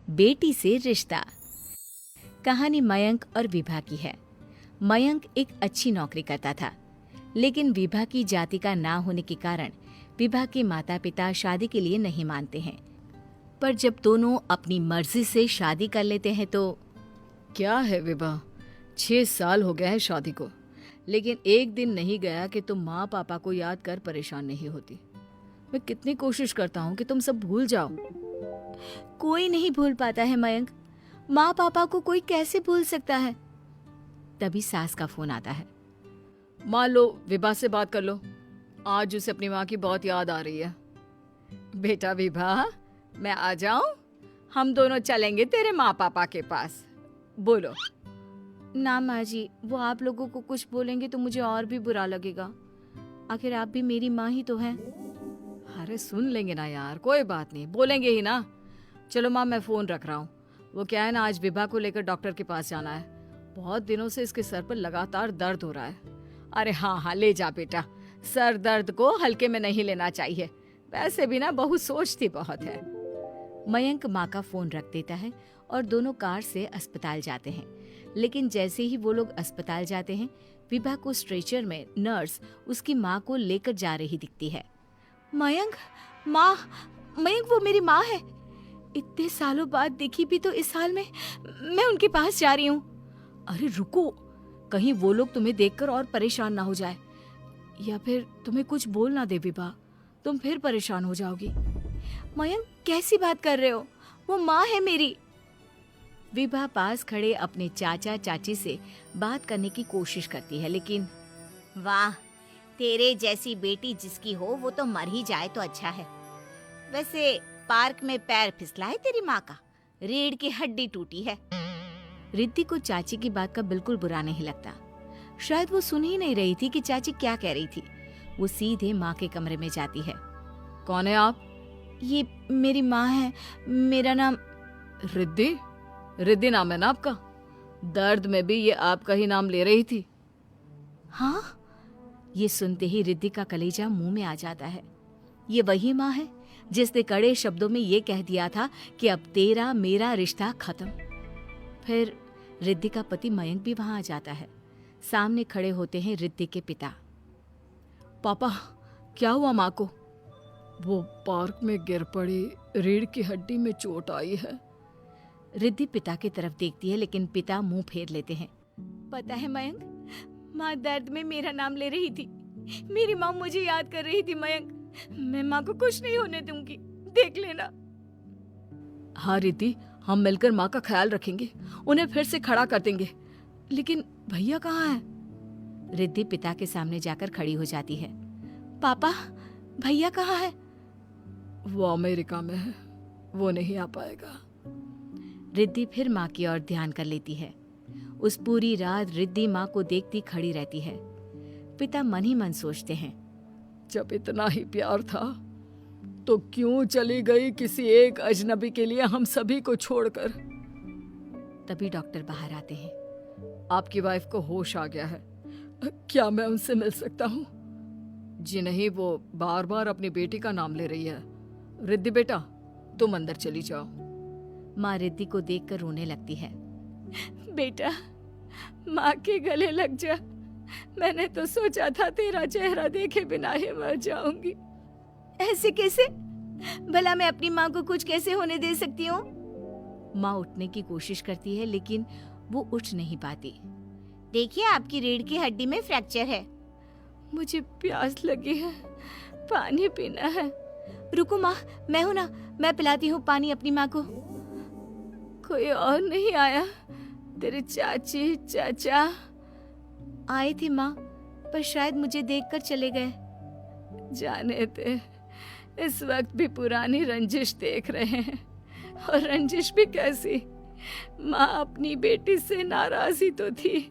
बेटी से रिश्ता। कहानी मयंक और विभा की है। मयंक एक अच्छी नौकरी करता था, लेकिन विभा की जाति का ना होने के कारण विभा के माता पिता शादी के लिए नहीं मानते हैं। पर जब दोनों अपनी मर्जी से शादी कर लेते हैं तो क्या है विभा, 6 साल हो गए हैं शादी को, लेकिन एक दिन नहीं गया कि तुम माँ पापा को याद कर परेशान नहीं होती। मैं कितनी कोशिश करता हूँ कि तुम सब भूल जाओ। कोई नहीं भूल पाता है मयंक। माँ पापा को कोई कैसे भूल सकता है। तभी सास का फोन आता है। मान लो विभा से बात कर लो, आज उसे अपनी माँ की बहुत याद आ रही है। बेटा विभा, मैं आ जाऊं? हम दोनों चलेंगे तेरे माँ पापा के पास। बोलो। ना माँ जी, वो आप लोगों को कुछ बोलेंगे तो मुझे और भी बुरा लगेगा। आखिर आप भी मेरी माँ ही तो हैं। अरे सुन लेंगे ना यार, कोई बात नहीं, बोलेंगे ही ना। चलो माँ, मैं फोन रख रहा हूँ। वो क्या है ना, आज विभा को लेकर डॉक्टर के पास जाना है। बहुत दिनों से इसके सर पर लगातार दर्द हो रहा है। अरे हाँ हाँ, ले जा बेटा, सर दर्द को हल्के में नहीं लेना चाहिए। वैसे भी ना बहू सोचती बहुत है। मयंक माँ का फोन रख देता है और दोनों कार से अस्पताल जाते हैं। लेकिन जैसे ही वो लोग अस्पताल जाते हैं, विभा को स्ट्रेचर में नर्स उसकी माँ को लेकर जा रही दिखती है। मयंक, माँ, मयंक वो मेरी माँ है। इतने सालों बाद देखी भी तो इस हाल में मैं उनके पास जा रही हूँ। अरे रुको, कहीं वो लोग तुम्हें देखकर और परेशान ना हो जाए, या फिर तुम्हें कुछ बोल ना दे विभा, तुम फिर परेशान हो जाओगी। मयंक, कैसी बात कर रहे हो? वो माँ है मेरी। विभा पास खड़े अपने चाचा चाची से बात करने की कोशिश करती है, लेकिन वाह, तेरे जैसी बेटी जिसकी हो वो तो मर ही जाए तो अच्छा है। वैसे पार्क में पैर फिसला है तेरी माँ का, रीढ़ की हड्डी टूटी है। रिद्धि को चाची की बात का बिल्कुल बुरा नहीं लगता। शायद वो सुन ही नहीं रही थी कि चाची क्या कह रही थी। वो सीधे माँ के कमरे में जाती है। कौन है आप? ये मेरी माँ है, मेरा नाम रिद्धि। रिद्धि नाम है ना आपका? दर्द में भी ये आपका ही नाम ले रही थी। हाँ, ये सुनते ही रिद्धि का कलेजा मुंह में आ जाता है। ये वही माँ है जिसने कड़े शब्दों में ये कह दिया था कि अब तेरा मेरा रिश्ता खत्म। फिर रिद्धि का पति मयंक भी वहां आ जाता है। सामने खड़े होते हैं रिद्धि के पिता। पापा, क्या हुआ माँ को? वो पार्क में गिर पड़ी, रीढ़ की हड्डी में चोट आई है। रिद्धि पिता की तरफ देखती है, लेकिन पिता मुंह फेर लेते हैं। पता है मयंक, माँ दर्द में मेरा नाम ले रही थी। मेरी माँ मुझे याद कर रही थी मयंक। मैं माँ को कुछ नहीं होने दूंगी, देख लेना। हाँ रिद्धि, हम मिलकर माँ का ख्याल रखेंगे, उन्हें फिर से खड़ा कर देंगे। लेकिन भैया कहाँ है? रिद्धि पिता के सामने जाकर खड़ी हो जाती है। पापा, भैया कहाँ है? वो अमेरिका में है, वो नहीं आ पाएगा। रिद्धि फिर माँ की ओर ध्यान कर लेती है। उस पूरी रात रिद्धि माँ को देखती खड़ी रहती है। पिता मन ही मन सोचते हैं, जब इतना ही प्यार था तो क्यों चली गई किसी एक अजनबी के लिए हम सभी को छोड़कर। तभी डॉक्टर बाहर आते हैं। आपकी वाइफ को होश आ गया है, क्या मैं उनसे मिल सकता हूँ? जी नहीं, वो बार बार अपनी बेटी का नाम ले रही है। रिद्धि बेटा, तुम अंदर चली जाओ। माँ रिद्धि को देखकर रोने लगती है। बेटा, माँ के गले लग जा। मैंने तो सोचा था तेरा चेहरा देखे बिना ही मर जाऊंगी। ऐसे कैसे? भला मैं अपनी माँ को कुछ कैसे होने दे सकती हूँ? माँ उठने की कोशिश करती है, लेकिन वो उठ नहीं पाती। देखिए, आपकी रीढ़ की हड्डी में फ्रैक्चर है। मुझे प्यास लगी है, पानी पीना है। रुको माँ, मैं हूँ ना, मैं पिलाती हूँ पानी अपनी माँ को। कोई और नहीं आया? तेरे चाची चाचा आए थे माँ, पर शायद मुझे देखकर चले गए। जाने दे, इस वक्त भी पुरानी रंजिश देख रहे हैं। और रंजिश भी कैसी? माँ अपनी बेटी से नाराज ही तो थी।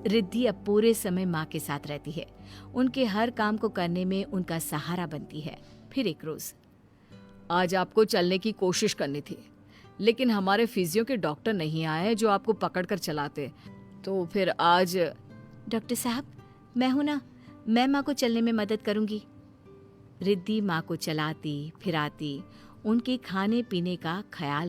रिद्धि अब पूरे समय माँ के साथ रहती है। उनके हर काम को करने में उनका सहारा बनती है। फिर एक रोज, आज आपको चलने की कोशिश करनी थी, लेकिन हमारे फिजियो के डॉक्टर नहीं आए जो आपको पकड़कर चलाते, तो फिर आज। डॉक्टर साहब, मैं हूं ना, मैं माँ को चलने में मदद करूंगी। रिद्धि माँ को चलाती फिराती, उनके खाने पीने का ख्याल